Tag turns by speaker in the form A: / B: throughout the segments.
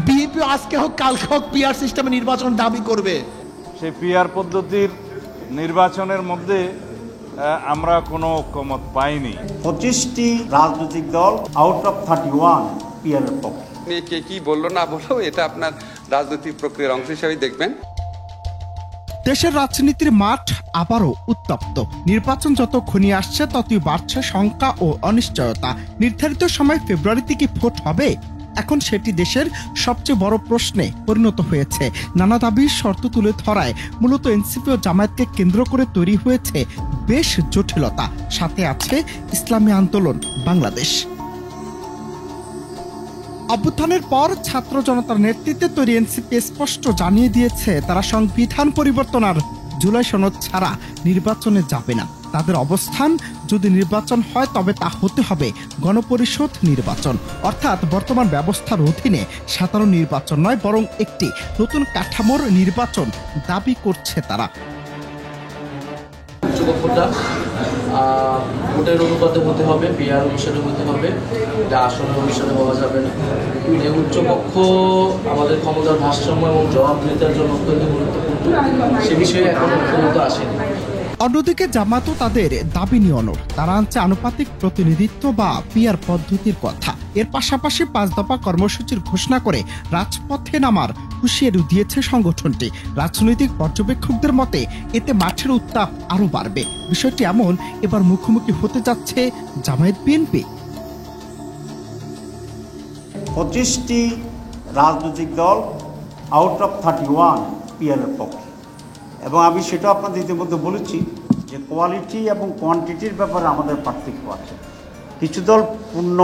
A: BNP আজকে হোক কালকে হোক পিআর সিস্টেমে নির্বাচন দাবি করবে।
B: সেই পিআর পদ্ধতির নির্বাচনের মধ্যে আমরা কোনো ঐক্যমত পাইনি।
C: 25টি রাজনৈতিক দল আউট অফ 31 পিআর এর পক্ষে।
D: কে কি বললো না বললো এটা আপনার রাজনৈতিক প্রক্রিয়ার অংশ হিসেবে দেখবেন।
E: দেশের রাজনীতির মাঠ আবারও উত্তপ্ত। নির্বাচন যত ঘনিয়ে আসছে ততই বাড়ছে শঙ্কা ও অনিশ্চয়তা। নির্ধারিত সময় ফেব্রুয়ারিতে কি ভোট হবে? এখন সেটি দেশের সবচেয়ে বড় প্রশ্নে পরিণত হয়েছে। নানা দাবির শর্ত তুলে ধরায় মূলত এনসিপি ও জামায়াতকে কেন্দ্র করে তৈরি হয়েছে বেশ জটিলতা। সাথে আছে ইসলামী আন্দোলন বাংলাদেশ। অভ্যুত্থানের পর ছাত্র জনতার নেতৃত্বে তৈরি এনসিপি স্পষ্ট জানিয়ে দিয়েছে তারা সংবিধান পরিবর্তন আর জুলাই সনদ ছাড়া নির্বাচনে যাবে না। তাদের অবস্থান, যদি নির্বাচন হয় তবে তা হতে হবে গণপরিষদ নির্বাচন, অর্থাৎ বর্তমান ব্যবস্থার অধীনে সাধারণ নির্বাচন নয়, বরং একটি নতুন কাঠামোর নির্বাচন দাবি করছে তারা।
F: ভোটের অনুপাতে হতে হবে, পিআর অনুসারে হতে হবে, এটা আসনের অনুসারে হওয়া যাবে না। উচ্চপক্ষ আমাদের ক্ষমতার ভারসাম্য এবং জবাবদিহিতার জন্য অত্যন্ত গুরুত্বপূর্ণ, সে বিষয়ে এখনো পর্যন্ত আসেনি।
E: অন্যদিকে জামাতও তাদের দাবি নিয়ে অনড়। তারা আনছে আনুপাতিক প্রতিনিধিত্ব বা পিআর পদ্ধতির কথা। এর পাশাপাশি 5 দফা কর্মসূচির ঘোষণা করে রাজপথে নামার হুঁশিয়ারি দিয়েছে সংগঠনটি। রাজনৈতিক পর্যবেক্ষকদের মতে এতে মাঠের উত্তাপ আরো বাড়বে। বিষয়টি এমন, এবার মুখোমুখি হতে যাচ্ছে জামায়াত বিএনপি।
C: 25টি রাজনৈতিক দল আউট অফ 31 পিআর এর পক্ষে। এবং আমি সেটা আপনাদের ইতিমধ্যে বলেছি যে কোয়ালিটি এবং কোয়ান্টিটির ব্যাপারে আমাদের পার্থক্য আছে। কিছু দল পূর্ণ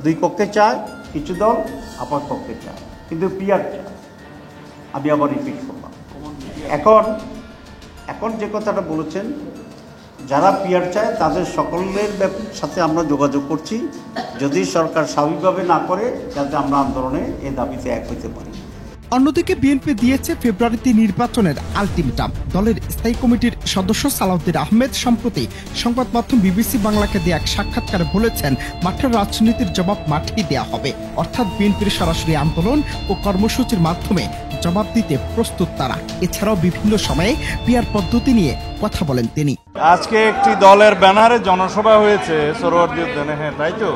C: 2 পক্ষে চায়, কিছু দল আপাত পক্ষে চায়, কিন্তু পিআর চায়। আমি আবার রিপিট করলাম। এখন যে কথাটা বলেছেন, যারা পিআর চায় তাদের সকলের সাথে আমরা যোগাযোগ করছি, যদি সরকার স্বাভাবিকভাবে না করে যাতে আমরা আন্দোলনে এই দাবিতে এক হইতে পারি।
E: অন্যদিকে বিএনপি দিয়েছে ফেব্রুয়ারিতে নির্বাচনের আলটিমেটাম। দলের স্থায়ী কমিটির সদস্য সালাউদ্দিন আহমেদ সম্প্রতি সংবাদ মাধ্যম বিবিসি বাংলাকে দিয়ে এক সাক্ষাৎকারে বলেছেন, মাঠের রাজনীতির জবাব মাঠেই দেয়া হবে, অর্থাৎ বিএনপির সরাসরি আন্দোলন ও কর্মসূচির মাধ্যমে জবাব দিতে প্রস্তুত তারা। এছাড়াও বিভিন্ন সময়ে পিআর পদ্ধতি নিয়ে কথা বলেন তিনি।
B: আজকে একটি দলের ব্যানারে জনসভা হয়েছে সোহরাওয়ার্দী উদ্যানে, হ্যাঁ তাই তো।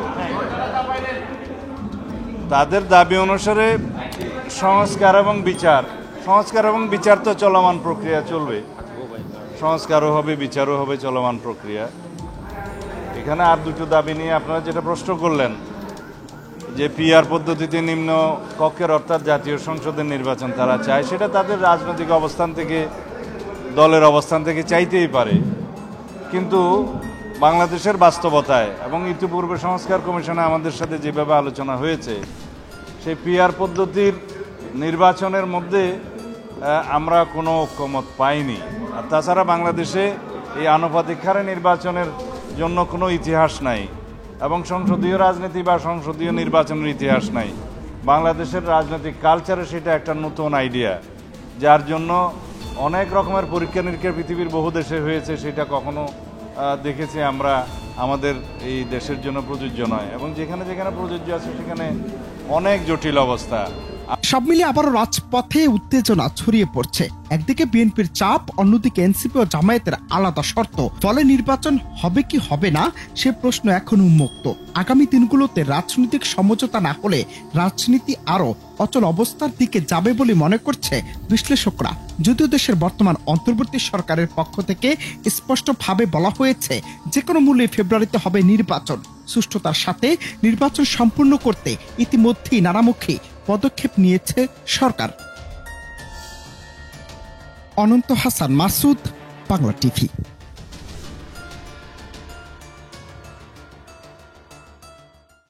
B: তাদের দাবি অনুসারে সংস্কার এবং বিচার তো চলমান প্রক্রিয়া চলবে। সংস্কারও হবে, বিচারও হবে, চলমান প্রক্রিয়া। এখানে আর 2টো দাবি নিয়ে আপনারা যেটা প্রশ্ন করলেন, যে পিআর পদ্ধতিতে নিম্ন কক্ষের অর্থাৎ জাতীয় সংসদের নির্বাচন তারা চায়, সেটা তাদের রাজনৈতিক অবস্থান থেকে, দলের অবস্থান থেকে চাইতেই পারে। কিন্তু বাংলাদেশের বাস্তবতায় এবং ইতিপূর্বে সংস্কার কমিশনে আমাদের সাথে যেভাবে আলোচনা হয়েছে, সেই পিআর পদ্ধতির নির্বাচনের মধ্যে আমরা কোনো ঐক্যমত পাইনি। আর তাছাড়া বাংলাদেশে এই আনুপাতিক হারে নির্বাচনের জন্য কোনো ইতিহাস নাই এবং সংসদীয় রাজনীতি বা সংসদীয় নির্বাচনের ইতিহাস নাই। বাংলাদেশের রাজনৈতিক কালচারে সেটা একটা নতুন আইডিয়া, যার জন্য অনেক রকমের পরীক্ষা নিরীক্ষা পৃথিবীর বহু দেশে হয়েছে, সেটা কখনো দেখেছি আমরা আমাদের এই দেশের জন্য প্রযোজ্য নয়, এবং যেখানে যেখানে প্রযোজ্য আছে সেখানে অনেক জটিল অবস্থা।
E: সব মিলিয়ে আবারও রাজপথে উত্তেজনা ছড়িয়ে পড়ছে। একদিকে বিএনপির চাপ, অন্যদিকে এনসিপি ও জামায়াতের আলাদা শর্ত। ফলে নির্বাচন হবে কি হবে না সে প্রশ্ন এখন উন্মুক্ত। আগামী দিনগুলোতে রাজনৈতিক সমঝোতা না হলে রাজনীতি আরো অচল অবস্থার দিকে যাবে বলে মনে করছে বিশ্লেষকরা। যদিও দেশের বর্তমান অন্তর্বর্তী সরকারের পক্ষ থেকে স্পষ্টভাবে বলা হয়েছে যে কোনো মূল্যে ফেব্রুয়ারিতে হবে নির্বাচন। সুষ্ঠুতার সাথে নির্বাচন সম্পূর্ণ করতে ইতিমধ্যেই নানামুখী পদক্ষেপ নিয়েছে সরকার। অনন্ত হাসান মাসুদ, বাংলা টিভি।